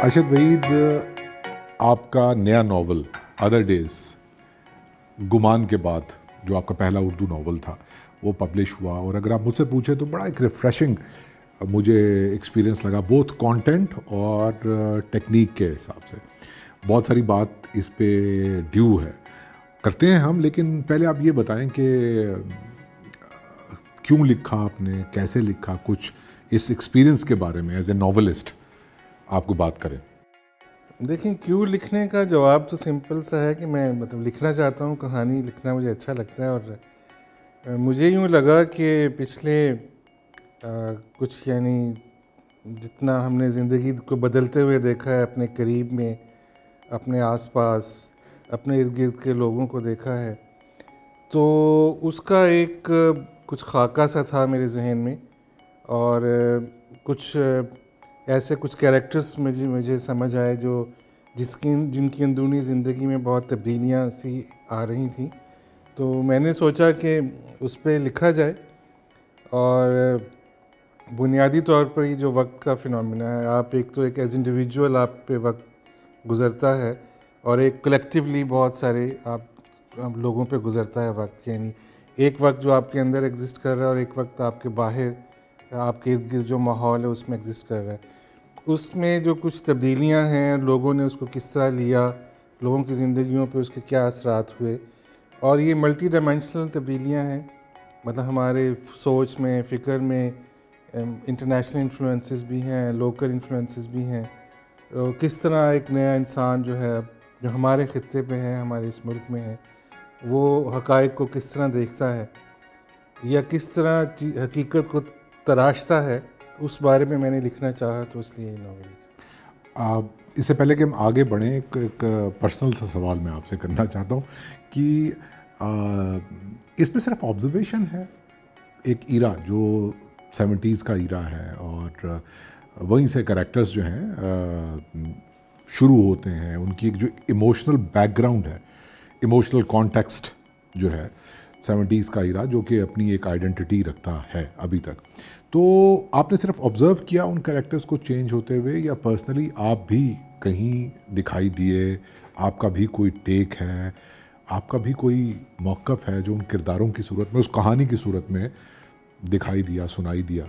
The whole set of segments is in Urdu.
ارشد وحید، آپ کا نیا ناول ادر ڈیز گمان کے بعد جو آپ کا پہلا اردو ناول تھا وہ پبلش ہوا، اور اگر آپ مجھ سے پوچھیں تو بڑا ایک ریفریشنگ مجھے ایکسپیرینس لگا، بوتھ کانٹینٹ اور ٹیکنیک کے حساب سے۔ بہت ساری بات اس پہ ڈیو ہے، کرتے ہیں ہم، لیکن پہلے آپ یہ بتائیں کہ کیوں لکھا آپ نے، کیسے لکھا، کچھ اس ایکسپیرینس کے بارے میں ایز اے ناولسٹ آپ کو بات کریں۔ دیکھیں، کیوں لکھنے کا جواب تو سمپل سا ہے کہ میں لکھنا چاہتا ہوں، کہانی لکھنا مجھے اچھا لگتا ہے، اور مجھے یوں لگا کہ پچھلے کچھ جتنا ہم نے زندگی کو بدلتے ہوئے دیکھا ہے، اپنے قریب میں، اپنے آس پاس، اپنے ارد گرد کے لوگوں کو دیکھا ہے، تو اس کا ایک کچھ خاکہ سا تھا میرے ذہن میں، اور کچھ ایسے کچھ کیریکٹرز مجھے سمجھ آئے جن کی اندرونی زندگی میں بہت تبدیلیاں سی آ رہی تھیں، تو میں نے سوچا کہ اس پہ لکھا جائے۔ اور بنیادی طور پر یہ جو وقت کا فنومینا ہے، آپ ایک ایز انڈیویجول آپ پہ وقت گزرتا ہے، اور ایک کلیکٹیولی بہت سارے آپ لوگوں پہ گزرتا ہے وقت، ایک وقت جو آپ کے اندر ایگزسٹ کر رہا ہے، اور ایک وقت آپ کے باہر، آپ کے ارد گرد جو ماحول ہے اس میں ایگزسٹ کر رہا ہے۔ اس میں جو کچھ تبدیلیاں ہیں، لوگوں نے اس کو کس طرح لیا، لوگوں کی زندگیوں پہ اس کے کیا اثرات ہوئے، اور یہ ملٹی ڈائمینشنل تبدیلیاں ہیں، ہمارے سوچ میں، فکر میں، انٹرنیشنل انفلوئنسز بھی ہیں، لوکل انفلوئنسز بھی ہیں۔ کس طرح ایک نیا انسان جو ہمارے خطے پہ ہے، ہمارے اس ملک میں ہے، وہ حقائق کو کس طرح دیکھتا ہے، یا کس طرح حقیقت کو تراشتا ہے، اس بارے میں نے لکھنا چاہا، تو اس لیے یہ ناول۔ اس سے پہلے کہ ہم آگے بڑھیں، ایک پرسنل سا سوال میں آپ سے کرنا چاہتا ہوں کہ اس میں صرف آبزرویشن ہے، ایک ایرا جو 70s کا ایرا ہے، اور وہیں سے کریکٹرز جو ہیں شروع ہوتے ہیں، ان کی ایک جو ایموشنل بیک گراؤنڈ ہے، ایموشنل کانٹیکسٹ جو ہے 70s کا ایرا، جو کہ اپنی ایک آئیڈینٹی رکھتا ہے ابھی تک، تو آپ نے صرف آبزرو کیا ان کریکٹرز کو چینج ہوتے ہوئے، یا پرسنلی آپ بھی کہیں دکھائی دیے، آپ کا بھی کوئی ٹیک ہے، آپ کا بھی کوئی موقف ہے جو ان کرداروں کی صورت میں، اس کہانی کی صورت میں دکھائی دیا، سنائی دیا؟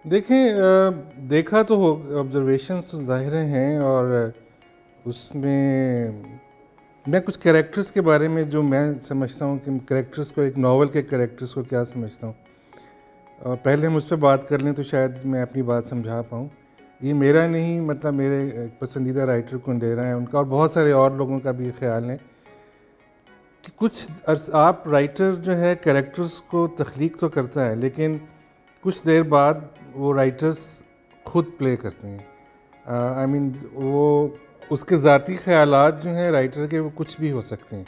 دیکھیں، دیکھا تو ہو، آبزرویشنس ظاہر ہیں، اور اس میں کچھ کریکٹرز کے بارے میں جو میں سمجھتا ہوں کہ کریکٹرز کو، ایک ناول کے کریکٹرز کو کیا سمجھتا ہوں، اور پہلے ہم اس پہ بات کر لیں تو شاید میں اپنی بات سمجھا پاؤں۔ یہ میرا نہیں، میرے پسندیدہ رائٹر کنڈیرا ہیں، ان کا اور بہت سارے اور لوگوں کا بھی خیال ہے کہ کچھ آپ رائٹر جو ہے کریکٹرز کو تخلیق تو کرتا ہے، لیکن کچھ دیر بعد وہ رائٹرز خود پلے کرتے ہیں۔ وہ اس کے ذاتی خیالات جو ہیں رائٹر کے، وہ کچھ بھی ہو سکتے ہیں،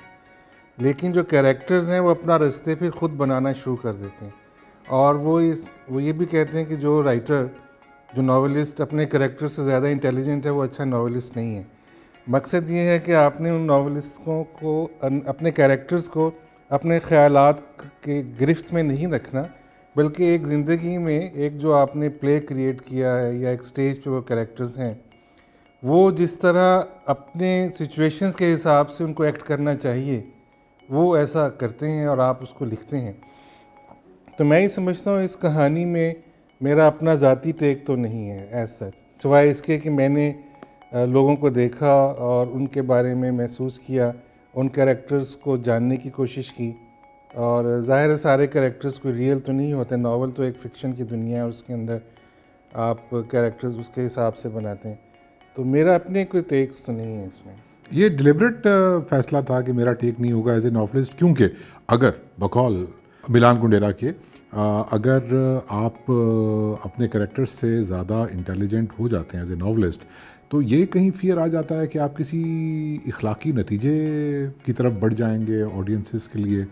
لیکن جو کریکٹرز ہیں وہ اپنا رستے پھر خود بنانا شروع کر دیتے ہیں، اور وہ یہ بھی کہتے ہیں کہ جو رائٹر، جو ناولسٹ اپنے کریکٹر سے زیادہ انٹیلیجنٹ ہے، وہ اچھا ناولسٹ نہیں ہے۔ مقصد یہ ہے کہ آپ نے ان ناولسٹوں کو، اپنے کریکٹرز کو اپنے خیالات کے گرفت میں نہیں رکھنا، بلکہ ایک زندگی میں ایک جو آپ نے پلے کریٹ کیا ہے، یا ایک سٹیج پہ وہ کریکٹرز ہیں، وہ جس طرح اپنے سچویشنز کے حساب سے ان کو ایکٹ کرنا چاہیے، وہ ایسا کرتے ہیں، اور آپ اس کو لکھتے ہیں۔ تو میں یہ سمجھتا ہوں اس کہانی میں میرا اپنا ذاتی ٹیک تو نہیں ہے ایز سچ، سوائے اس کے کہ میں نے لوگوں کو دیکھا اور ان کے بارے میں محسوس کیا، ان کریکٹرز کو جاننے کی کوشش کی، اور ظاہر ہے سارے کریکٹرز کوئی ریئل تو نہیں ہوتے، ناول تو ایک فکشن کی دنیا ہے، اور اس کے اندر آپ کریکٹرز اس کے حساب سے بناتے ہیں، تو میرا اپنے کوئی ٹیکس تو نہیں ہے اس میں۔ یہ ڈیلیبریٹ فیصلہ تھا کہ میرا ٹیک نہیں ہوگا ایز اے ناولسٹ، کیونکہ اگر بقول ملان کنڈیرا کے، اگر آپ اپنے کریکٹر سے زیادہ انٹیلیجنٹ ہو جاتے ہیں ایز اے ناولسٹ، تو یہ کہیں فیئر آ جاتا ہے کہ آپ کسی اخلاقی نتیجے کی طرف بڑھ جائیں گے آڈینسز کے لیے،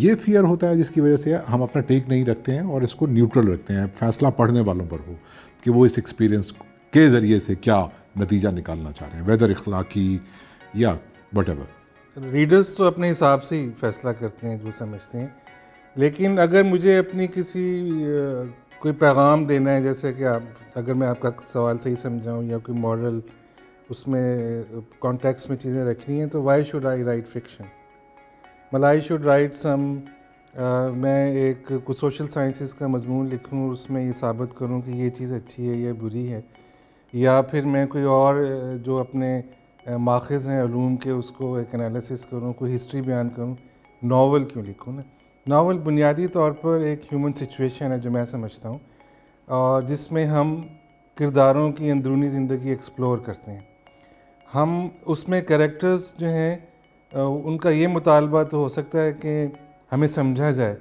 یہ فیئر ہوتا ہے جس کی وجہ سے ہم اپنا ٹیک نہیں رکھتے ہیں اور اس کو نیوٹرل رکھتے ہیں، فیصلہ پڑھنے والوں پر ہو کہ وہ اس ایکسپیرینس کے ذریعے سے کیا نتیجہ نکالنا چاہ رہے ہیں، ویدر اخلاقی یا وٹ ایور۔ ریڈرز تو اپنے حساب سے ہی فیصلہ کرتے ہیں جو سمجھتے ہیں، لیکن اگر مجھے اپنی کسی کوئی پیغام دینا ہے، جیسے کہ آپ اگر میں آپ کا سوال صحیح سمجھاؤں، یا کوئی مورل اس میں کانٹیکس میں چیزیں رکھنی ہیں، تو why should I right fiction? مطلب آئی شوڈ رائٹ سم، میں ایک کچھ سوشل سائنسز کا مضمون لکھوں، اس میں یہ ثابت کروں کہ یہ چیز اچھی ہے یا بری ہے، یا پھر میں کوئی اور جو اپنے ماخذ ہیں علوم کے اس کو ایک انالیسس کروں، کوئی ہسٹری بیان کروں، ناول کیوں لکھوں نا؟ ناول بنیادی طور پر ایک ہیومن سچویشن ہے جو میں سمجھتا ہوں، اور جس میں ہم کرداروں کی اندرونی زندگی ایکسپلور کرتے ہیں. ہم اس میں کریکٹرز جو ہیں ان کا یہ مطالبہ تو ہو سکتا ہے کہ ہمیں سمجھا جائے،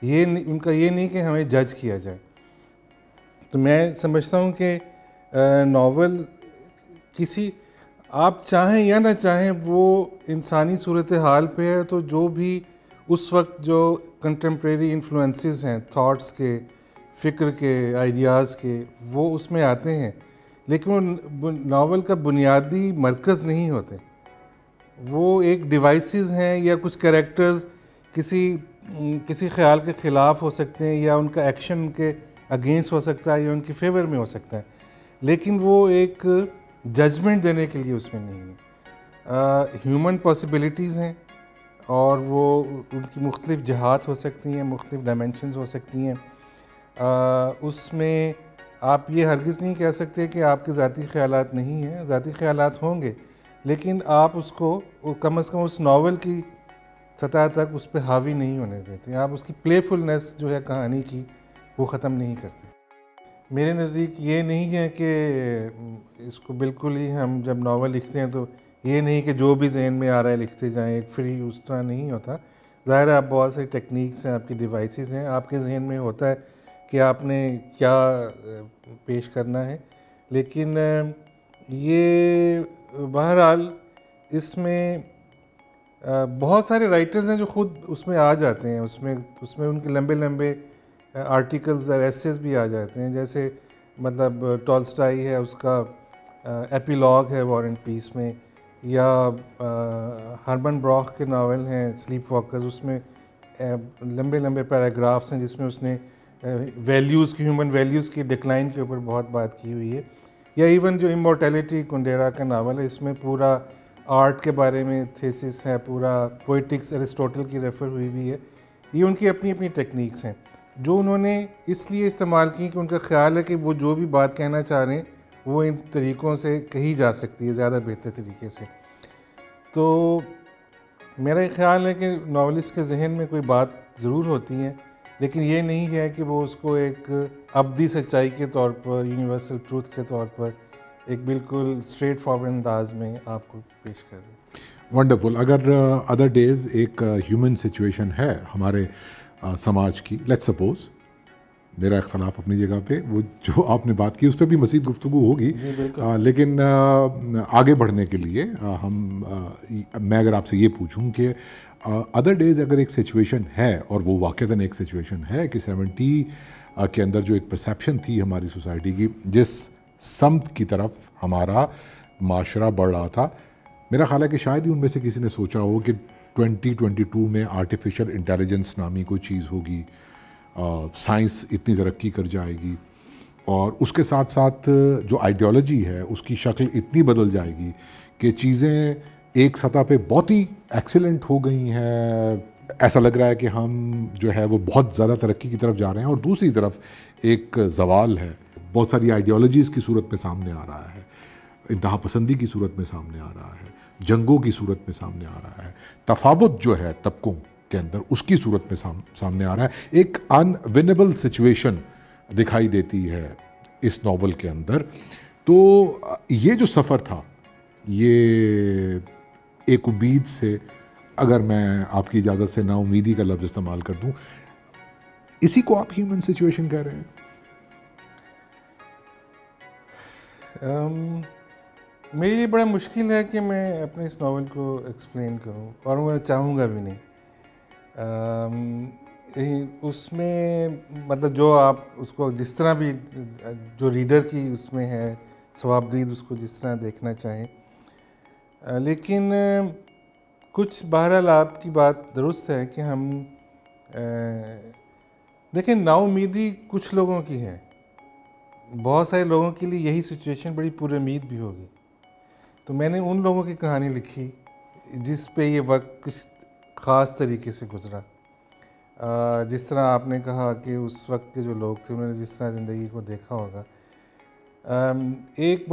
یہ ان کا یہ نہیں کہ ہمیں جج کیا جائے. تو میں سمجھتا ہوں کہ ناول کسی، آپ چاہیں یا نہ چاہیں، وہ انسانی صورتحال پہ ہے، تو جو بھی اس وقت جو کنٹمپریری انفلوئنسز ہیں تھاٹس کے، فکر کے، آئیڈیاز کے، وہ اس میں آتے ہیں، لیکن وہ ناول کا بنیادی مرکز نہیں ہوتے. وہ ایک ڈیوائسز ہیں، یا کچھ کریکٹرز کسی خیال کے خلاف ہو سکتے ہیں، یا ان کا ایکشن ان کے اگینسٹ ہو سکتا ہے، یا ان کی فیور میں ہو سکتا ہے، لیکن وہ ایک ججمنٹ دینے کے لیے اس میں نہیں ہے. ہیومن پاسبلٹیز ہیں، اور وہ ان کی مختلف جہات ہو سکتی ہیں، مختلف ڈائمینشنز ہو سکتی ہیں. اس میں آپ یہ ہرگز نہیں کہہ سکتے کہ آپ کے ذاتی خیالات نہیں ہیں، ذاتی خیالات ہوں گے، لیکن آپ اس کو کم از کم اس ناول کی سطح تک اس پہ حاوی نہیں ہونے دیتے. آپ اس کی پلے فلنس جو ہے کہانی کی، وہ ختم نہیں کرتے. میرے نزدیک یہ نہیں ہے کہ اس کو بالکل ہی ہم جب ناول لکھتے ہیں تو یہ نہیں کہ جو بھی ذہن میں آ رہا ہے لکھتے جائیں، ایک فری، اس طرح نہیں ہوتا. ظاہر ہے آپ بہت ساری ٹیکنیکس ہیں، آپ کی ڈیوائسز ہیں، آپ کے ذہن میں ہوتا ہے کہ آپ نے کیا پیش کرنا ہے، لیکن یہ بہرحال اس میں بہت سارے رائٹرز ہیں جو خود اس میں آ جاتے ہیں، اس میں ان کے لمبے لمبے آرٹیکلز اور ایسیز بھی آ جاتے ہیں. جیسے مطلب ٹالسٹائی ہے، اس کا ایپیلاگ ہے وار اینڈ پیس میں، یا ہرمن براک کے ناول ہیں سلیپ واکرز، اس میں لمبے لمبے پیراگرافس ہیں جس میں اس نے ویلیوز کی، ہیومن ویلیوز کی ڈکلائن کے اوپر بہت بات کی ہوئی ہے. یا ایون جو امورٹیلٹی کنڈیرا کا ناول ہے، اس میں پورا آرٹ کے بارے میں تھیسس ہے، پورا پوئٹکس ارسٹوٹل کی ریفر ہوئی ہے. یہ ان کی اپنی اپنی ٹیکنیکس ہیں جو انہوں نے اس لیے استعمال کی کہ ان کا خیال ہے کہ وہ جو بھی بات کہنا چاہ رہے ہیں وہ ان طریقوں سے کہی جا سکتی ہے زیادہ بہتر طریقے سے. تو میرا خیال ہے کہ ناولسٹ کے ذہن میں کوئی بات ضرور ہوتی ہیں، لیکن یہ نہیں ہے کہ وہ اس کو ایک ابدی سچائی کے طور پر، یونیورسل ٹروتھ کے طور پر ایک بالکل اسٹریٹ فارورڈ انداز میں آپ کو پیش کر دیں. ونڈرفل. اگر ادر ڈیز ایک ہیومن سچویشن ہے ہمارے سماج کی، لیٹ سپوز، میرا اختلاف اپنی جگہ پہ، وہ جو آپ نے بات کی اس پہ بھی مزید گفتگو ہوگی، لیکن آگے بڑھنے کے لیے میں اگر آپ سے یہ پوچھوں کہ ادر ڈیز اگر ایک سچویشن ہے، اور وہ واقعتاً ایک سچویشن ہے کہ 70 کے اندر جو ایک پرسیپشن تھی ہماری سوسائٹی کی، جس سمت کی طرف ہمارا معاشرہ بڑھ رہا تھا، میرا خیال ہے کہ شاید ہی ان میں سے کسی نے سوچا ہو کہ 2022 میں آرٹیفیشل انٹیلیجنس نامی کوئی چیز ہوگی، سائنس اتنی ترقی کر جائے گی، اور اس کے ساتھ ساتھ جو آئیڈیالوجی ہے اس کی شکل اتنی بدل جائے گی کہ چیزیں ایک سطح پہ بہت ہی ایکسیلنٹ ہو گئی ہیں. ایسا لگ رہا ہے کہ ہم جو ہے وہ بہت زیادہ ترقی کی طرف جا رہے ہیں، اور دوسری طرف ایک زوال ہے، بہت ساری آئیڈیالوجیز کی صورت میں سامنے آ رہا ہے، انتہا پسندی کی صورت میں سامنے آ رہا ہے، جنگوں کی صورت میں سامنے آ رہا ہے، تفاوت جو ہے طبقوں کے اندر اس کی صورت میں سامنے آ رہا ہے. ایک ان ونیبل سچویشن دکھائی دیتی ہے اس ناول کے اندر. تو یہ جو سفر تھا، یہ ایک امید سے، اگر میں آپ کی اجازت سے نا امیدی کا لفظ استعمال کر دوں، اسی کو آپ ہیومن سچویشن کہہ رہے ہیں؟ میرے لیے بڑا مشکل ہے کہ میں اپنے اس ناول کو ایکسپلین کروں، اور میں چاہوں گا بھی نہیں. اس میں مطلب جو آپ اس کو جس طرح بھی، جو ریڈر کی اس میں ہے ثوابدید، اس کو جس طرح دیکھنا چاہیں، لیکن کچھ بہرحال آپ کی بات درست ہے کہ ہم دیکھیں نا امیدی کچھ لوگوں کی ہے، بہت سارے لوگوں کے لیے یہی سچویشن بڑی پر امید بھی ہوگی. تو میں نے ان لوگوں کی کہانی لکھی جس پہ یہ وقت کچھ خاص طریقے سے گزرا. جس طرح آپ نے کہا کہ اس وقت کے جو لوگ تھے انہوں نے جس طرح زندگی کو دیکھا ہوگا. ایک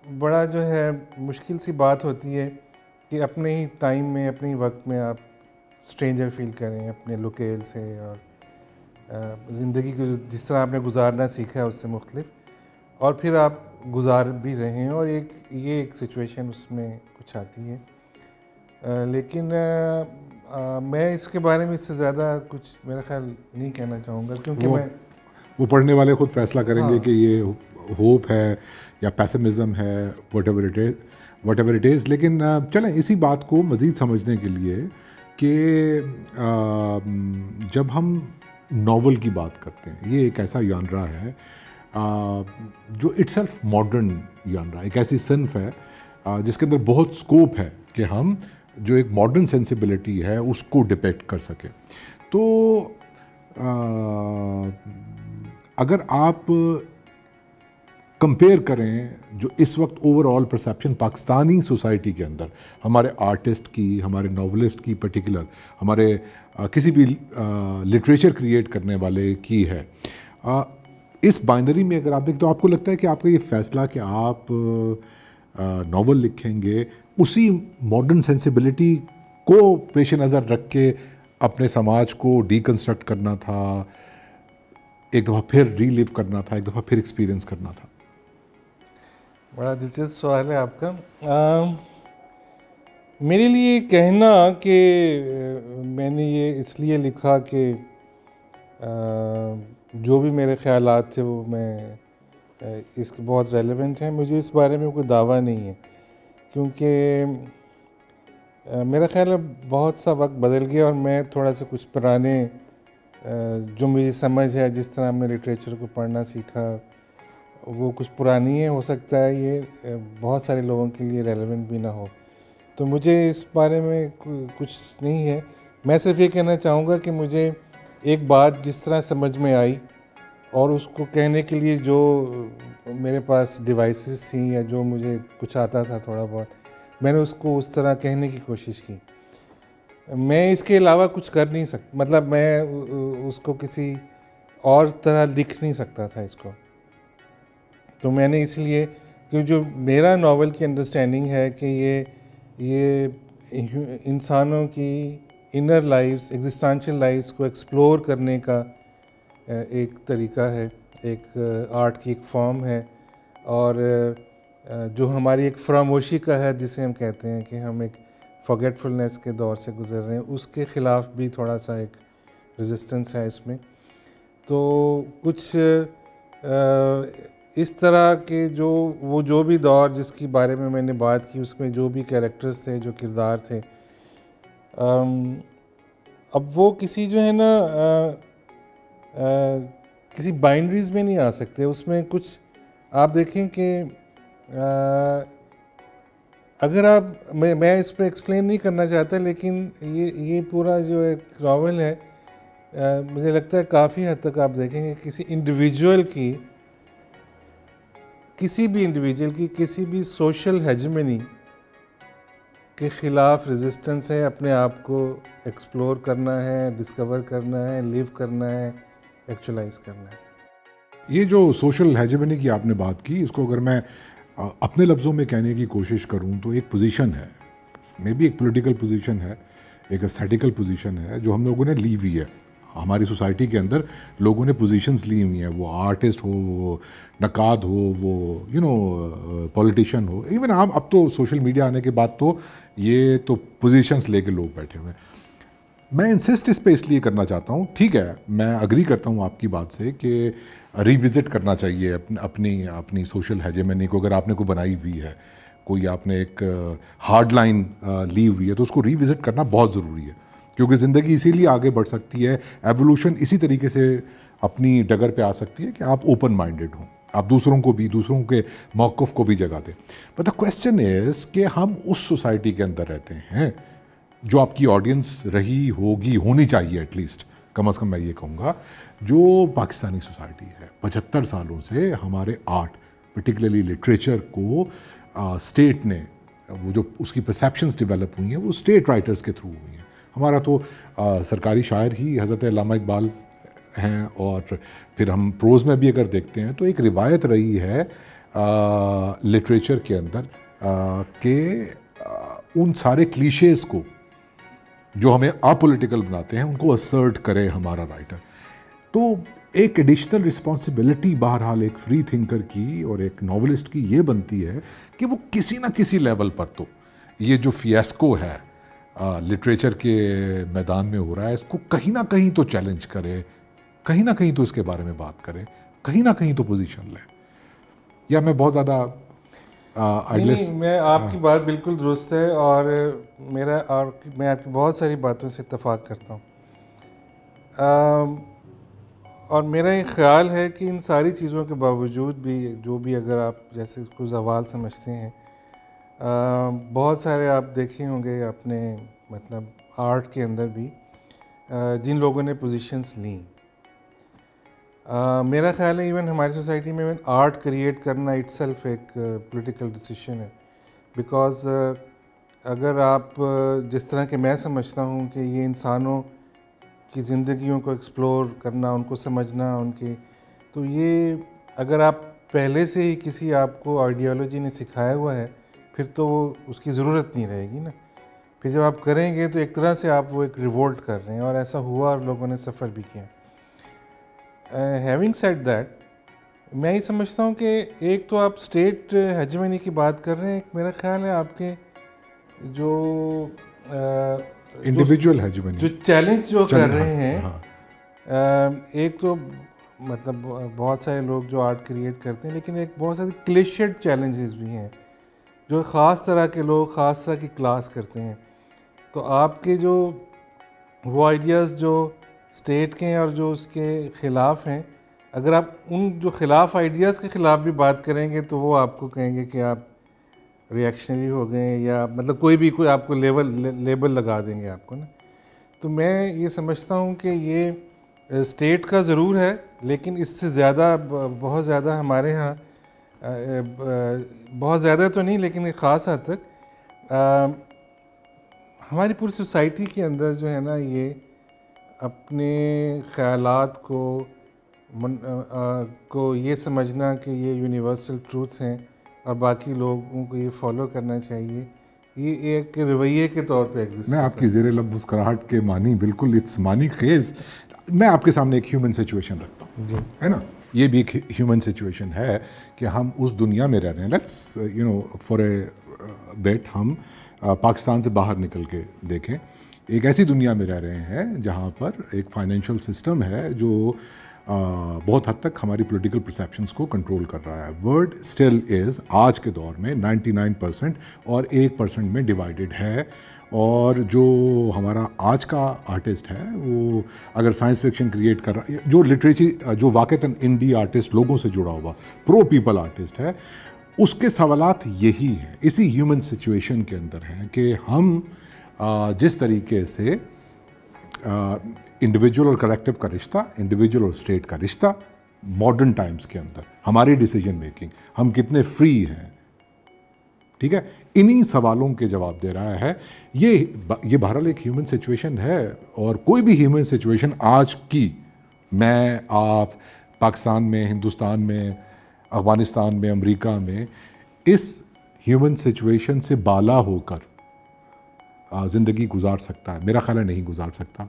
بڑا جو ہے مشکل سی بات ہوتی ہے کہ اپنے ہی ٹائم میں اپنے ہی وقت میں آپ اسٹرینجر فیل کریں اپنے لوکیل سے، اور زندگی کو جس طرح آپ نے گزارنا سیکھا ہے اس سے مختلف، اور پھر آپ گزار بھی رہے ہیں، اور یہ ایک سچویشن اس میں کچھ آتی ہے. لیکن میں اس کے بارے میں اس سے زیادہ کچھ میرا خیال نہیں کہنا چاہوں گا، کیونکہ وہ پڑھنے والے خود فیصلہ کریں گے کہ یہ ہوپ ہے یا پیسمزم ہے، واٹ ایور اٹ از. لیکن چلیں اسی بات کو مزید سمجھنے کے لیے کہ جب ہم ناول کی بات کرتے ہیں، یہ ایک ایسا ژانرا ہے جو اٹ سیلف ماڈرن ژانرا، ایک ایسی صنف ہے جس کے اندر بہت اسکوپ ہے کہ ہم جو ایک ماڈرن سینسیبلٹی ہے اس کو ڈپیکٹ کر سکیں. تو اگر آپ کمپیئر کریں جو اس وقت over all perception Pakistani society کے اندر ہمارے آرٹسٹ کی، ہمارے ناولسٹ کی پرٹیکولر، ہمارے کسی بھی لٹریچر کریٹ کرنے والے کی ہے، اس بائنری میں اگر آپ دیکھیں تو آپ کو لگتا ہے کہ آپ کا یہ فیصلہ کہ آپ ناول لکھیں گے اسی ماڈرن سینسیبلٹی کو پیش نظر رکھ کے اپنے سماج کو ڈی کنسٹرکٹ کرنا تھا، ایک دفعہ پھر ری لیو کرنا تھا، ایک دفعہ پھر ایکسپیرینس کرنا تھا؟ بڑا دلچسپ سوال ہے آپ کا. میرے لیے کہنا کہ میں نے یہ اس لیے لکھا کہ جو بھی میرے خیالات تھے وہ میں اس کے بہت ریلیونٹ ہیں، مجھے اس بارے میں کوئی دعویٰ نہیں ہے، کیونکہ میرا خیال ہے بہت سا وقت بدل گیا اور میں تھوڑا سا کچھ پرانے جو مجھے سمجھ ہے، جس طرح ہم نے لٹریچر کو پڑھنا سیکھا، وہ کچھ پرانی ہے. ہو سکتا ہے یہ بہت سارے لوگوں کے لیے ریلیونٹ بھی نہ ہو، تو مجھے اس بارے میں کچھ نہیں ہے. میں صرف یہ کہنا چاہوں گا کہ مجھے ایک بات جس طرح سمجھ میں آئی اور اس کو کہنے کے لیے جو میرے پاس ڈیوائسز تھیں یا جو مجھے کچھ آتا تھا تھوڑا بہت، میں نے اس کو اس طرح کہنے کی کوشش کی. میں اس کے علاوہ کچھ کر نہیں سکتا، مطلب میں اس کو کسی اور طرح لکھ نہیں سکتا تھا اس کو. تو میں نے اس لیے کہ جو میرا ناول کی انڈرسٹینڈنگ ہے کہ یہ انسانوں کی انر لائفز، ایگزسٹینشیل لائفز کو ایکسپلور کرنے کا ایک طریقہ ہے، ایک آرٹ کی ایک فارم ہے، اور جو ہماری ایک فراموشی کا ہے جسے ہم کہتے ہیں کہ ہم ایک فارگیٹفلنس کے دور سے گزر رہے ہیں، اس کے خلاف بھی تھوڑا سا ایک ریزسٹنس ہے اس میں. تو کچھ اس طرح کے جو بھی دور جس کی بارے میں نے بات کی، اس میں جو بھی کیریکٹرز تھے، جو کردار تھے، اب وہ کسی جو ہے نا کسی بائنڈریز میں نہیں آ سکتے. اس میں کچھ آپ دیکھیں کہ اگر آپ میں اس پہ ایکسپلین نہیں کرنا چاہتا، لیکن یہ پورا جو ایک ناول ہے مجھے لگتا ہے کافی حد تک آپ دیکھیں گے کسی انڈیویجول کی، کسی بھی سوشل ہیجمنی کے خلاف ریزسٹنس ہے. اپنے آپ کو ایکسپلور کرنا ہے، ڈسکور کرنا ہے، لیو کرنا ہے، ایکچولائز کرنا ہے. یہ جو سوشل ہیجمنی کی آپ نے بات کی، اس کو اگر میں اپنے لفظوں میں کہنے کی کوشش کروں تو ایک پوزیشن ہے، میں بھی ایک پولیٹیکل پوزیشن ہے، ایک استھیٹیکل پوزیشن ہے جو ہم لوگوں نے لی ہوئی ہے. ہماری سوسائٹی کے اندر لوگوں نے پوزیشنز لی ہوئی ہیں، وہ آرٹسٹ ہو، وہ نقاد ہو، وہ پولیٹیشین ہو، ایون اب تو سوشل میڈیا آنے کے بعد تو یہ تو پوزیشنز لے کے لوگ بیٹھے ہوئے ہیں. میں انسسٹ اس پہ اس لیے کرنا چاہتا ہوں، ٹھیک ہے میں اگری کرتا ہوں آپ کی بات سے کہ ریوزٹ کرنا چاہیے اپنی سوشل ہیجمنی کو. اگر آپ نے کوئی بنائی ہوئی ہے، کوئی آپ نے ایک ہارڈ لائن لی ہوئی ہے، تو اس کو ریوزٹ کرنا بہت ضروری ہے، کیونکہ زندگی اسی لیے آگے بڑھ سکتی ہے، ایوولوشن اسی طریقے سے اپنی ڈگر پہ آ سکتی ہے کہ آپ اوپن مائنڈیڈ ہوں، آپ دوسروں کے موقف کو بھی جگہ دیں. بٹ دا کویسچن از کہ ہم اس سوسائٹی کے اندر رہتے ہیں جو آپ کی آڈینس رہی ہوگی، ہونی چاہیے ایٹ لیسٹ کم از کم میں یہ کہوں گا جو پاکستانی سوسائٹی ہے 75 سالوں سے ہمارے آرٹ پرٹیکولرلی لٹریچر کو اسٹیٹ نے وہ جو اس کی پرسیپشنز ڈیولپ ہوئی ہیں وہ اسٹیٹ رائٹرز کے تھرو ہوئی ہیں. ہمارا تو سرکاری شاعر ہی حضرت علامہ اقبال ہیں, اور پھر ہم پروز میں بھی اگر دیکھتے ہیں تو ایک روایت رہی ہے لٹریچر کے اندر کہ ان سارے کلیشیز کو جو ہمیں اپولیٹیکل بناتے ہیں ان کو اسرٹ کرے ہمارا رائٹر. تو ایک ایڈیشنل رسپانسبلٹی بہرحال ایک فری تھنکر کی اور ایک ناولسٹ کی یہ بنتی ہے کہ وہ کسی نہ کسی لیول پر تو یہ جو فیاسکو ہے لٹریچر کے میدان میں ہو رہا ہے اس کو کہیں نہ کہیں تو چیلنج کرے, کہیں نہ کہیں تو اس کے بارے میں بات کرے, کہیں نہ کہیں تو پوزیشن لے. یا میں بہت زیادہ نہیں, میں آپ کی بات بالکل درست ہے اور میں آپ کی بہت ساری باتوں سے اتفاق کرتا ہوں, اور میرا یہ خیال ہے کہ ان ساری چیزوں کے باوجود بھی جو بھی اگر آپ جیسے اس کو زوال سمجھتے ہیں, بہت سارے آپ دیکھے ہوں گے اپنے مطلب آرٹ کے اندر بھی جن لوگوں نے پوزیشنز لیں. میرا خیال ہے ایون ہماری سوسائٹی میں آرٹ کریٹ کرنا اٹ سیلف ایک پولیٹیکل ڈیسیشن ہے, بیکاز اگر آپ جس طرح کہ میں سمجھتا ہوں کہ یہ انسانوں کی زندگیوں کو ایکسپلور کرنا, ان کو سمجھنا, ان کے تو یہ اگر آپ پہلے سے ہی کسی آپ کو آئیڈیالوجی نے سکھایا ہوا ہے پھر تو وہ اس کی ضرورت نہیں رہے گی نا. پھر جب آپ کریں گے تو ایک طرح سے آپ وہ ایک ریوولٹ کر رہے ہیں, اور ایسا ہوا اور لوگوں نے سفر بھی کیا. ہیونگ سیڈ دیٹ, میں یہ سمجھتا ہوں کہ ایک تو آپ اسٹیٹ ہیجمنی کی بات کر رہے ہیں, میرا خیال ہے آپ کے جو انڈیویجول ہیجمنی جو چیلنج جو کر رہے ہیں, ایک تو مطلب بہت سارے لوگ جو آرٹ کریٹ کرتے ہیں لیکن ایک بہت سارے کلیشڈ چیلنجز بھی ہیں جو خاص طرح کے لوگ خاص طرح کی کلاس کرتے ہیں. تو آپ کے جو وہ آئیڈیاز جو اسٹیٹ کے ہیں اور جو اس کے خلاف ہیں, اگر آپ ان جو خلاف آئیڈیاز کے خلاف بھی بات کریں گے تو وہ آپ کو کہیں گے کہ آپ ریئیکشنری ہو گئے ہیں, یا مطلب کوئی آپ کو لیبل لگا دیں گے آپ کو نا. تو میں یہ سمجھتا ہوں کہ یہ اسٹیٹ کا ضرور ہے, لیکن اس سے زیادہ بہت زیادہ ہمارے ہاں بہت زیادہ تو نہیں لیکن ایک خاص حد تک ہماری پوری سوسائٹی کے اندر جو ہے نا یہ اپنے خیالات کو یہ سمجھنا کہ یہ یونیورسل ٹروتھ ہیں اور باقی لوگوں کو یہ فالو کرنا چاہیے, یہ ایک رویے کے طور پہ ایگزسٹ. میں آپ کی زیر لب مسکراہٹ کے معنی بالکل اٹس معنی خیز. میں آپ کے سامنے ایک ہیومن سچویشن رکھتا ہوں جی, ہے نا, یہ بھی ایک ہیومن سچویشن ہے کہ ہم اس دنیا میں رہ رہے ہیں. لیٹس فار اے بیٹ ہم پاکستان سے باہر نکل کے دیکھیں, ایک ایسی دنیا میں رہ رہے ہیں جہاں پر ایک فائنینشیل سسٹم ہے جو بہت حد تک ہماری پولیٹیکل پرسیپشنز کو کنٹرول کر رہا ہے. ورلڈ اسٹل از آج کے دور میں 99% اور 1% میں ڈیوائیڈڈ ہے, اور جو ہمارا آج کا آرٹسٹ ہے وہ اگر سائنس فکشن کریٹ کر رہا ہے, جو لٹریچر جو واقعتاً انڈی آرٹسٹ لوگوں سے جڑا ہوا پرو پیپل آرٹسٹ ہے, اس کے سوالات یہی ہیں, اسی ہیومن سچویشن کے اندر ہیں کہ ہم جس طریقے سے انڈیویجول اور کلیکٹیو کا رشتہ, انڈیویجول اور اسٹیٹ کا رشتہ ماڈرن ٹائمز کے اندر, ہماری ڈیسیجن میکنگ, ہم کتنے فری ہیں, ٹھیک ہے, انہی سوالوں کے جواب دے رہا ہے. یہ بہرحال ایک ہیومن سچویشن ہے, اور کوئی بھی ہیومن سچویشن آج کی, میں آپ پاکستان میں, ہندوستان میں, افغانستان میں, امریکہ میں, اس ہیومن سچویشن سے بالا ہو کر زندگی گزار سکتا ہے. میرا خیال ہے نہیں گزار سکتا.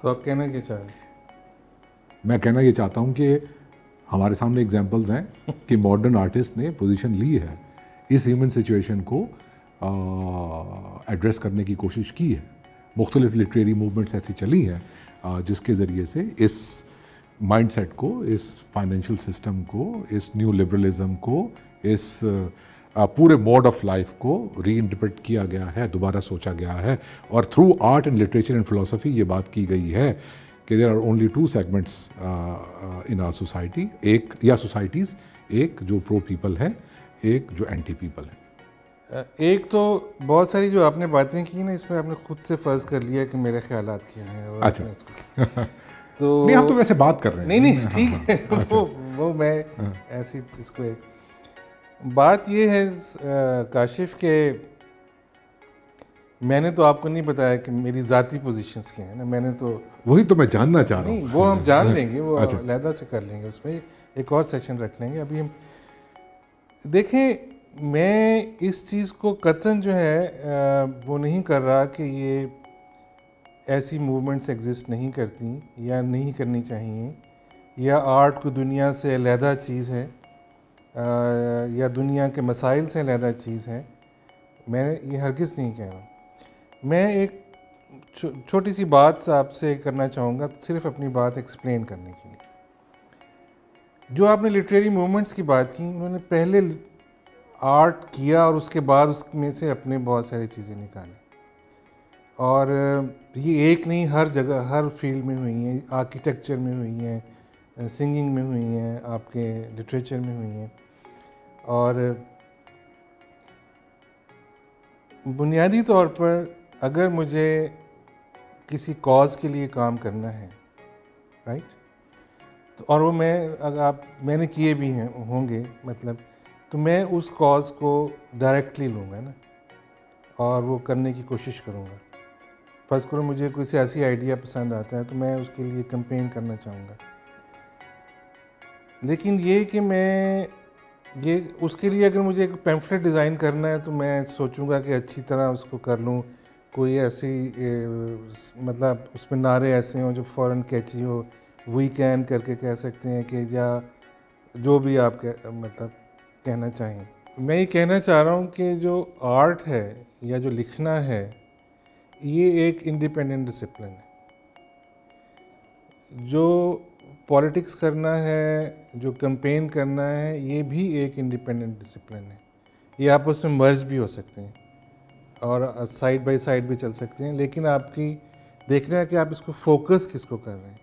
تو آپ کہنا کیا چاہ رہے ہیں؟ میں کہنا یہ چاہتا ہوں کہ ہمارے سامنے ایگزامپلز ہیں کہ ماڈرن آرٹسٹ نے پوزیشن لی ہے, اس ہیومن سچویشن کو ایڈریس کرنے کی کوشش کی ہے. مختلف لٹریری موومنٹس ایسی چلی ہیں جس کے ذریعے سے اس مائنڈ سیٹ کو, اس فائنینشیل سسٹم کو, اس نیو لبرلزم کو, اس پورے موڈ آف لائف کو ری انٹرپریٹ کیا گیا ہے, دوبارہ سوچا گیا ہے, اور through art and literature and philosophy یہ بات کی گئی ہے کہ there are only 2 segments in our society, ایک یا سوسائٹیز, ایک جو پرو پیپل ہے, ایک جو اینٹی پیپل ہے. ایک تو بہت ساری جو آپ نے باتیں کی نا، اس میں آپ نے خود سے فرض کر لیا کہ میرے خیالات کیا ہیں، اور اچھا تو نہیں، ہم تو ویسے بات کر رہے ہیں. نہیں ٹھیک ہے، وہ میں ایسی چیز کو بات یہ ہے کاشف کہ میں نے تو آپ کو نہیں بتایا کہ میری ذاتی پوزیشنز کیا ہیں نا. میں نے تو وہی تو میں جاننا چاہ رہا ہوں. نہیں، وہ ہم جان لیں گے، وہ علیحدہ سے کر لیں گے، اس میں ایک اور سیشن رکھ لیں گے. ابھی ہم دیکھیں، میں اس چیز کو قطعاً جو ہے وہ نہیں کر رہا کہ یہ ایسی موومنٹس ایگزسٹ نہیں کرتی یا نہیں کرنی چاہیے، یا آرٹ کو دنیا سے علیحدہ چیز ہے، یا دنیا کے مسائل سے علیحدہ چیز ہے. میں یہ ہرگز نہیں کہہ رہا. میں ایک چھوٹی سی بات آپ سے کرنا چاہوں گا، صرف اپنی بات ایکسپلین کرنے کے لیے. جو آپ نے لٹریری موومنٹس کی بات کی، انہوں نے پہلے آرٹ کیا اور اس کے بعد اس میں سے اپنے بہت ساری چیزیں نکالیں. اور یہ ایک نہیں، ہر جگہ ہر فیلڈ میں ہوئی ہیں. آرکیٹیکچر میں ہوئی ہیں، سنگنگ میں ہوئی ہیں، آپ کے لٹریچر میں ہوئی ہیں. اور بنیادی طور پر اگر مجھے کسی کاز کے لیے کام کرنا ہے، رائٹ، تو اور وہ میں نے کیے بھی ہیں ہوں گے، مطلب تو میں اس کاز کو ڈائریکٹلی لوں گا نا، اور وہ کرنے کی کوشش کروں گا. فرض کرو مجھے کوئی سیاسی آئیڈیا پسند آتا ہے تو میں اس کے لیے کمپین کرنا چاہوں گا. لیکن یہ کہ میں اس کے لیے اگر مجھے ایک پیمفلٹ ڈیزائن کرنا ہے تو میں سوچوں گا کہ اچھی طرح اس کو کر لوں، کوئی ایسی مطلب اس میں نعرے ایسے ہوں جو فوراً کیچی ہو، وی کین کر کے کہہ سکتے ہیں کہ یا جو بھی آپ مطلب کہنا چاہیں. میں یہ کہنا چاہ رہا ہوں کہ جو آرٹ ہے یا جو لکھنا ہے، یہ ایک انڈیپینڈنٹ ڈسپلن ہے. جو پولیٹکس کرنا ہے، جو کمپین کرنا ہے، یہ بھی ایک انڈیپینڈنٹ ڈسپلن ہے. یہ آپس میں مرج بھی ہو سکتے ہیں اور سائڈ بائی سائڈ بھی چل سکتے ہیں، لیکن آپ کی دیکھنا ہے کہ آپ اس کو فوکس کس کو کر رہے ہیں.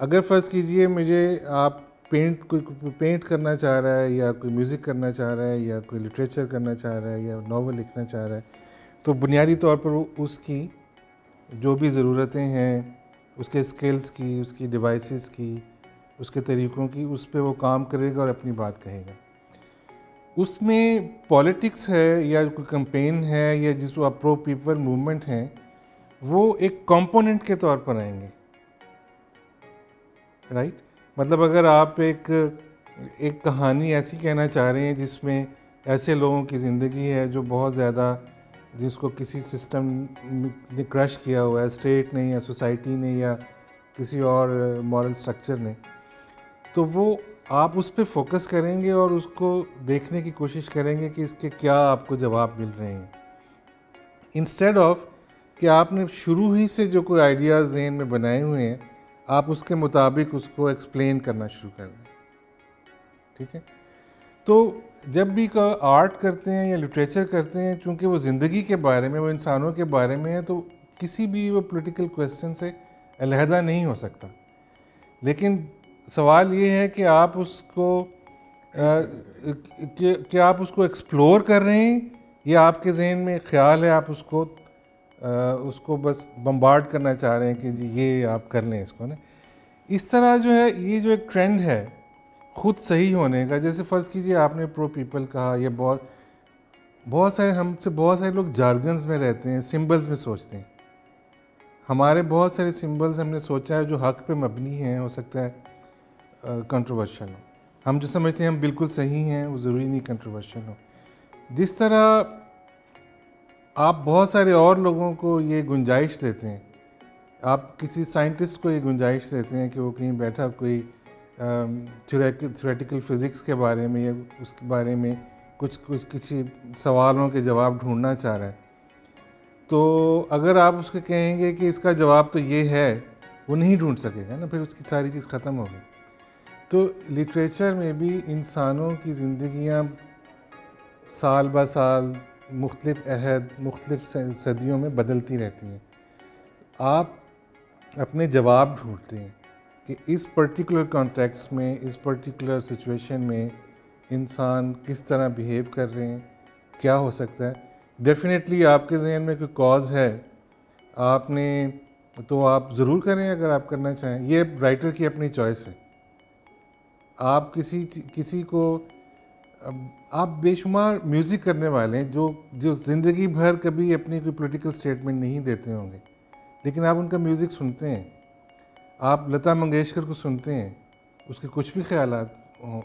اگر فرض کیجئے مجھے آپ پینٹ کرنا چاہ رہا ہے، یا کوئی میوزک کرنا چاہ رہا ہے، یا کوئی لٹریچر کرنا چاہ رہا ہے، یا ناول لکھنا چاہ رہا ہے، تو بنیادی طور پر اس کی جو بھی ضرورتیں ہیں، اس کے اسکلز کی، اس کی ڈیوائسز کی، اس کے طریقوں کی، اس پہ وہ کام کرے گا اور اپنی بات کہے گا. اس میں پولیٹکس ہے یا کوئی کمپین ہے یا جس وہ پرو پیپل موومنٹ ہیں، وہ ایک کمپوننٹ کے طور پر آئیں گے، رائٹ. مطلب اگر آپ ایک کہانی ایسی کہنا چاہ رہے ہیں جس میں ایسے لوگوں کی زندگی ہے جو بہت زیادہ، جس کو کسی سسٹم نے کرش کیا ہوا ہے، اسٹیٹ نے یا سوسائٹی نے یا کسی اور مورل سٹرکچر نے، تو وہ آپ اس پہ فوکس کریں گے اور اس کو دیکھنے کی کوشش کریں گے کہ اس کے کیا آپ کو جواب مل رہے ہیں، انسٹیڈ آف کہ آپ نے شروع ہی سے جو کوئی آئیڈیاز ذہن میں بنائے ہوئے ہیں، آپ اس کے مطابق اس کو ایکسپلین کرنا شروع کر دیں. ٹھیک ہے. تو جب بھی آرٹ کرتے ہیں یا لٹریچر کرتے ہیں، چونکہ وہ زندگی کے بارے میں، وہ انسانوں کے بارے میں ہے، تو کسی بھی وہ پولیٹیکل کویسچن سے علیحدہ نہیں ہو سکتا. لیکن سوال یہ ہے کہ آپ اس کو کیا آپ اس کو ایکسپلور کر رہے ہیں، یا آپ کے ذہن میں خیال ہے آپ اس کو بس بمبارڈ کرنا چاہ رہے ہیں کہ جی یہ آپ کر لیں اس کو نا. اس طرح جو ہے یہ جو ایک ٹرینڈ ہے خود صحیح ہونے کا، جیسے فرض کیجئے آپ نے پرو پیپل کہا، یا بہت سارے لوگ جارگنز میں رہتے ہیں، سمبلز میں سوچتے ہیں. ہمارے بہت سارے سمبلز ہم نے سوچا ہے جو حق پہ مبنی ہیں، ہو سکتا ہے کنٹروورشل ہو. ہم جو سمجھتے ہیں ہم بالکل صحیح ہیں، وہ ضروری نہیں کنٹروورشل ہو. جس طرح آپ بہت سارے اور لوگوں کو یہ گنجائش دیتے ہیں، آپ کسی سائنٹسٹ کو یہ گنجائش دیتے ہیں کہ وہ کہیں بیٹھا کوئی تھیوریٹیکل فزکس کے بارے میں یا اس کے بارے میں کچھ سوالوں کے جواب ڈھونڈنا چاہ رہا ہے، تو اگر آپ اس کو کہیں گے کہ اس کا جواب تو یہ ہے، وہ نہیں ڈھونڈ سکے گا نا، پھر اس کی ساری چیز ختم ہوگی. تو لٹریچر میں بھی انسانوں کی زندگیاں سال بہ سال، مختلف عہد، مختلف صدیوں میں بدلتی رہتی ہیں. آپ اپنے جواب ڈھونڈتے ہیں کہ اس پرٹیکولر کانٹیکسٹ میں، اس پرٹیکولر سچویشن میں انسان کس طرح بیہیو کر رہے ہیں، کیا ہو سکتا ہے. ڈیفینیٹلی آپ کے ذہن میں کوئی کاز ہے آپ نے تو آپ ضرور کریں اگر آپ کرنا چاہیں. یہ رائٹر کی اپنی چوائس ہے. آپ کسی کو آپ بے شمار میوزک کرنے والے ہیں جو زندگی بھر کبھی اپنی کوئی پولیٹیکل اسٹیٹمنٹ نہیں دیتے ہوں گے, لیکن آپ ان کا میوزک سنتے ہیں. آپ لتا منگیشکر کو سنتے ہیں, اس کے کچھ بھی خیالات ہوں.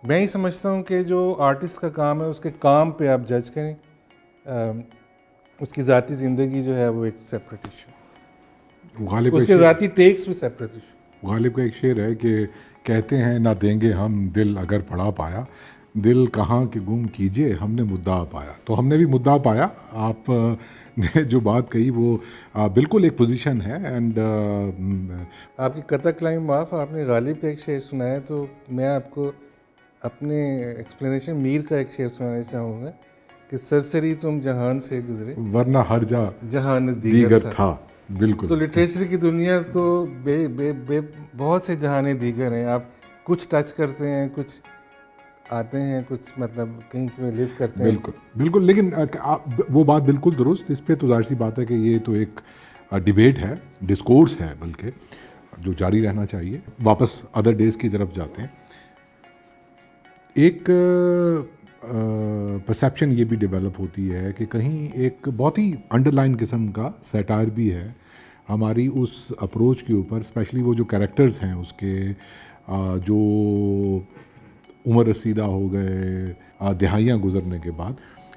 میں ہی سمجھتا ہوں کہ جو آرٹسٹ کا کام ہے اس کے کام پہ آپ جج کریں, اس کی ذاتی زندگی جو ہے وہ ایک سیپریٹ ایشو, غالب اس کے ذاتی ٹیکس بھی سیپریٹ ایشو. غالب کا ایک شعر ہے کہ کہتے ہیں نہ دیں گے ہم دل اگر پڑا پایا, دل کہاں کہ گم کیجئے ہم نے مدعا پایا. تو ہم نے بھی مدعا پایا. آپ نے جو بات کہی وہ بالکل ایک پوزیشن ہے. اینڈ آپ کی قطع کلام معاف, آپ نے غالب کا ایک شعر سنایا تو میں آپ کو اپنے ایکسپلینیشن میر کا ایک شعر سنانا چاہوں گا کہ سرسری تم جہان سے گزرے ورنہ ہر جا جہان دیگر تھا. بالکل. تو لٹریچر کی دنیا تو بہت سے جہانے دیگر ہیں. آپ کچھ ٹچ کرتے ہیں, کچھ آتے ہیں, کچھ مطلب کہیں پہ لیو کرتے ہیں. بالکل بالکل. لیکن وہ بات بالکل درست. اس پہ تو ظاہر سی بات ہے کہ یہ تو ایک ڈیبیٹ ہے, ڈسکورس ہے بلکہ, جو جاری رہنا چاہیے. واپس ادر ڈیز کی طرف جاتے ہیں. ایک پرسیپشن یہ بھی ڈیولپ ہوتی ہے کہ کہیں ایک بہت ہی انڈر لائن قسم کا سیٹائر بھی ہے ہماری اس اپروچ کے اوپر, اسپیشلی وہ جو کریکٹرز ہیں اس کے جو عمر رسیدہ ہو گئے, دہائیاں گزرنے کے بعد,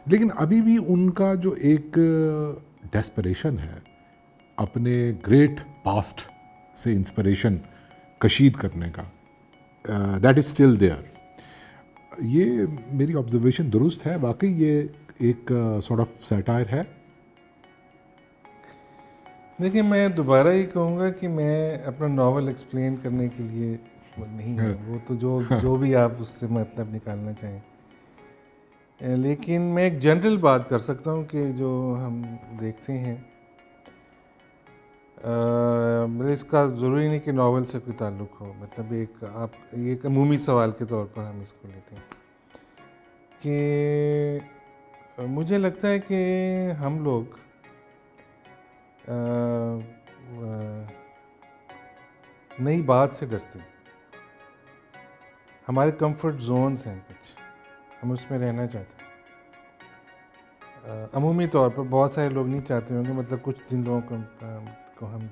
لیکن ابھی بھی ان کا جو ایک ڈیسپریشن ہے اپنے گریٹ پاسٹ سے انسپریشن کشید کرنے کا, دیٹ از اسٹل دیئر. یہ میری آبزرویشن درست ہے؟ واقعی یہ ایک سارٹ آف سیٹائر ہے؟ دیکھیں, میں دوبارہ ہی کہوں گا کہ میں اپنا ناول ایکسپلین کرنے کے لیے نہیں ہوں. وہ تو جو بھی آپ اس سے مطلب نکالنا چاہیں, لیکن میں ایک جنرل بات کر سکتا ہوں کہ جو ہم دیکھتے ہیں, اس کا ضروری نہیں کہ ناول سے کوئی تعلق ہو. مطلب ایک عمومی سوال کے طور پر ہم اس کو لیتے ہیں کہ مجھے لگتا ہے کہ ہم لوگ نئی بات سے ڈرتے ہیں. ہمارے کمفرٹ زونز ہیں کچھ, ہم اس میں رہنا چاہتے ہیں. عمومی طور پر بہت سارے لوگ نہیں چاہتے ہوں گے, مطلب کچھ جن لوگوں کو ہم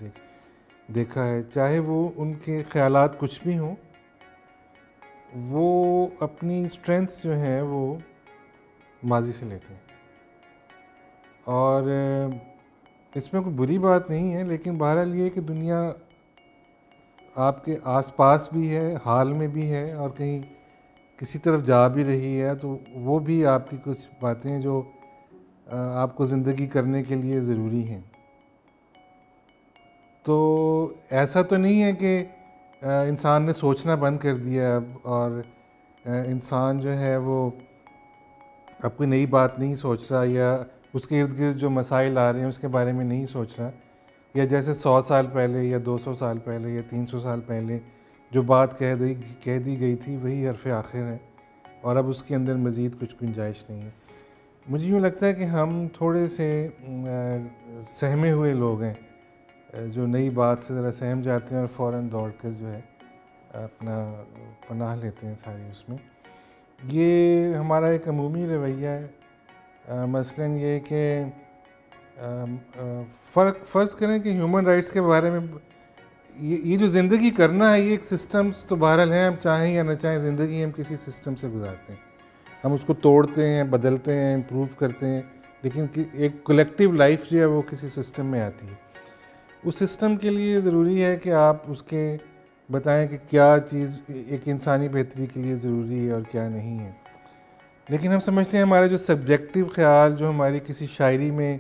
دیکھا ہے, چاہے وہ ان کے خیالات کچھ بھی ہوں, وہ اپنی اسٹرینتھ جو ہیں وہ ماضی سے لیتے ہیں. اور اس میں کوئی بری بات نہیں ہے, لیکن بہرحال یہ کہ دنیا آپ کے آس پاس بھی ہے, حال میں بھی ہے, اور کہیں کسی طرف جا بھی رہی ہے, تو وہ بھی آپ کی کچھ باتیں ہیں جو آپ کو زندگی کرنے کے لیے ضروری ہیں. تو ایسا تو نہیں ہے کہ انسان نے سوچنا بند کر دیا اب, اور انسان جو ہے وہ اب کوئی نئی بات نہیں سوچ رہا, یا اس کے ارد گرد جو مسائل آ رہے ہیں اس کے بارے میں نہیں سوچ رہا, یا جیسے 100 سال پہلے یا 200 سال پہلے یا 300 سال پہلے جو بات کہہ دی گئی تھی وہی حرف آخر ہے, اور اب اس کے اندر مزید کچھ گنجائش نہیں ہے. مجھے یوں لگتا ہے کہ ہم تھوڑے سے سہمے ہوئے لوگ ہیں, جو نئی بات سے ذرا سہم جاتے ہیں اور فوراً دوڑ کر جو ہے اپنا پناہ لیتے ہیں ساری اس میں. یہ ہمارا ایک عمومی رویہ ہے. مثلاً یہ کہ فرض کریں کہ ہیومن رائٹس کے بارے میں یہ جو زندگی کرنا ہے یہ ایک سسٹمز تو بہرحال ہیں, ہم چاہیں یا نہ چاہیں زندگی ہم کسی سسٹم سے گزارتے ہیں, ہم اس کو توڑتے ہیں, بدلتے ہیں, امپروو کرتے ہیں, لیکن ایک کلیکٹیو لائف جو ہے وہ کسی سسٹم میں آتی ہے. اس سسٹم کے لیے ضروری ہے کہ آپ اس کے بتائیں کہ کیا چیز ایک انسانی بہتری کے لیے ضروری ہے اور کیا نہیں ہے. لیکن ہم سمجھتے ہیں ہمارے جو سبجیکٹیو خیال جو ہماری کسی شاعری میں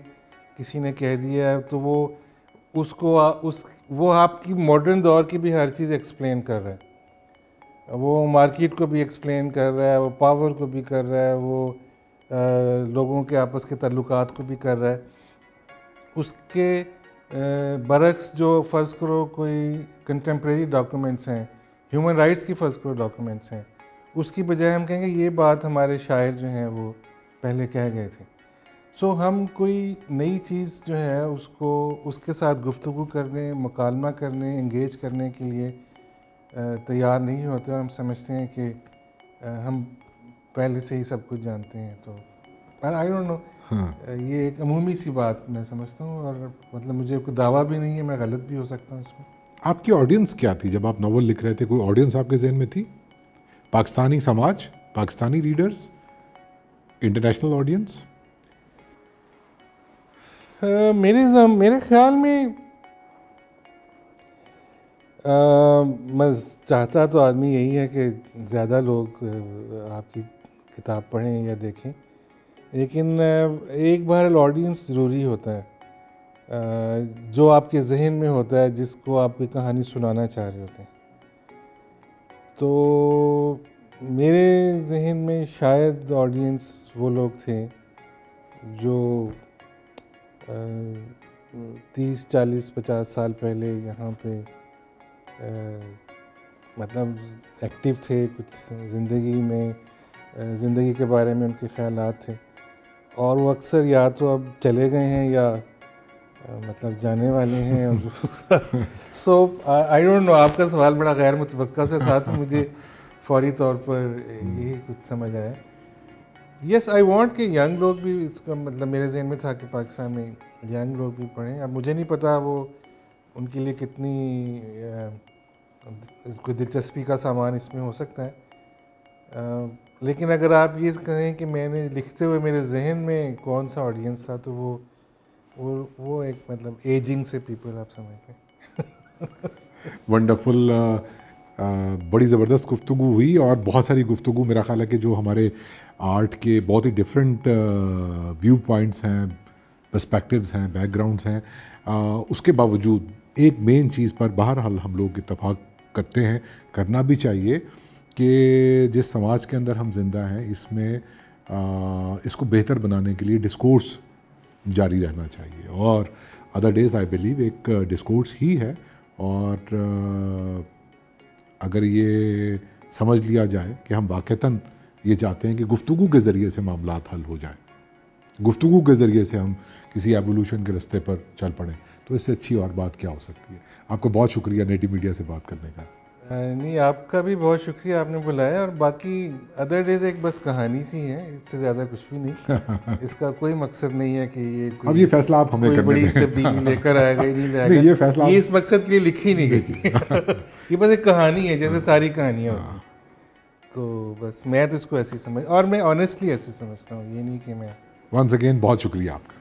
کسی نے کہہ دیا ہے, تو وہ آپ کی ماڈرن دور کی بھی ہر چیز ایکسپلین کر رہا ہے. وہ مارکیٹ کو بھی ایکسپلین کر رہا ہے, وہ پاور کو بھی کر رہا ہے, وہ لوگوں کے آپس کے تعلقات کو بھی کر رہا ہے. اس کے برعکس جو فرض کرو کوئی کنٹمپریری ڈاکومنٹس ہیں, ہیومن رائٹس کی فرض کرو ڈاکومنٹس ہیں, اس کی بجائے ہم کہیں گے یہ بات ہمارے شاعر جو ہیں وہ پہلے کہہ گئے تھے. سو ہم کوئی نئی چیز جو ہے اس کو اس کے ساتھ گفتگو کرنے, مکالمہ کرنے, انگیج کرنے کے لیے تیار نہیں ہوتے, اور ہم سمجھتے ہیں کہ ہم پہلے سے ہی سب کچھ جانتے ہیں. تو آئی ڈونٹ نو, یہ ایک عمومی سی بات میں سمجھتا ہوں, اور مطلب مجھے کوئی دعویٰ بھی نہیں ہے, میں غلط بھی ہو سکتا ہوں اس میں. آپ کی آڈینس کیا تھی جب آپ ناول لکھ رہے تھے؟ کوئی آڈینس آپ کے ذہن میں تھی؟ پاکستانی سماج, پاکستانی ریڈرز, انٹرنیشنل آڈینس؟ میرے خیال میں میں چاہتا تو آدمی یہی ہے کہ زیادہ لوگ آپ کی کتاب پڑھیں یا دیکھیں, لیکن ایک بہرحال آڈینس ضروری ہوتا ہے جو آپ کے ذہن میں ہوتا ہے, جس کو آپ کی کہانی سنانا چاہ رہے ہوتے ہیں. تو میرے ذہن میں شاید آڈینس وہ لوگ تھے جو 30-40-50 سال پہلے یہاں پہ مطلب ایکٹیو تھے, کچھ زندگی کے بارے میں ان کے خیالات تھے, اور وہ اکثر یا تو اب چلے گئے ہیں یا مطلب جانے والے ہیں. سو آئی ڈونٹ نو, آپ کا سوال بڑا غیر متوقع سے تھا, تو مجھے فوری طور پر یہی کچھ سمجھ آیا. یس, آئی وانٹ کہ ینگ لوگ بھی اس کا مطلب میرے ذہن میں تھا کہ پاکستان میں ینگ لوگ بھی پڑھیں. اب مجھے نہیں پتا وہ ان کے لیے کتنی کوئی دلچسپی کا سامان اس میں ہو سکتا ہے, لیکن اگر آپ یہ کہیں کہ میں نے لکھتے ہوئے میرے ذہن میں کون سا آڈینس تھا, تو وہ ایک مطلب ایجنگ سے پیپل آپ سمجھتے ہیں. ونڈرفل, بڑی زبردست گفتگو ہوئی, اور بہت ساری گفتگو میرا خیال ہے کہ جو ہمارے آرٹ کے بہت ہی ڈفرینٹ ویو پوائنٹس ہیں, پرسپیکٹیوز ہیں, بیک گراؤنڈس ہیں, اس کے باوجود ایک مین چیز پر بہرحال ہم لوگ اتفاق کرتے ہیں, کرنا بھی چاہیے, کہ جس سماج کے اندر ہم زندہ ہیں اس میں اس کو بہتر بنانے کے لیے ڈسکورس جاری رہنا چاہیے. اور ادر ڈیز آئی بلیو ایک ڈسکورس ہی ہے, اور اگر یہ سمجھ لیا جائے کہ ہم واقعتاً یہ چاہتے ہیں کہ گفتگو کے ذریعے سے معاملات حل ہو جائیں, گفتگو کے ذریعے سے ہم کسی ایوولوشن کے رستے پر چل پڑیں, تو اس سے اچھی اور بات کیا ہو سکتی ہے. آپ کو بہت شکریہ نیٹی میڈیا سے بات کرنے کا. نہیں, آپ کا بھی بہت شکریہ, آپ نے بلایا. اور باقی ادر ڈیز ایک بس کہانی سی ہے, اس سے زیادہ کچھ بھی نہیں. اس کا کوئی مقصد نہیں ہے کہ اب یہ فیصلہ آپ ہمیں کرنے بڑی دیں. تبدیلی لے کر آئے گا, نہیں لے آئے گا, یہ فیصلہ یہ اس مقصد کے لیے لکھی نہیں گئی. یہ بس ایک کہانی ہے, جیسے ساری کہانیاں ہوتی ہیں. تو بس میں تو اس کو ایسی سمجھ, اور میں آنیسٹلی ایسی سمجھتا ہوں, یہ نہیں کہ میں. ونس اگین بہت شکریہ آپ کا.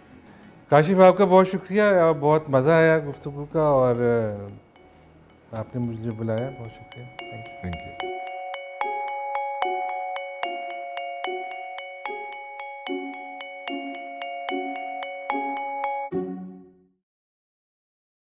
کاشف, آپ کا بہت شکریہ, بہت مزہ آیا گفتگو کا, اور آپ نے مجھے بلایا, بہت شکریہ. Thank you.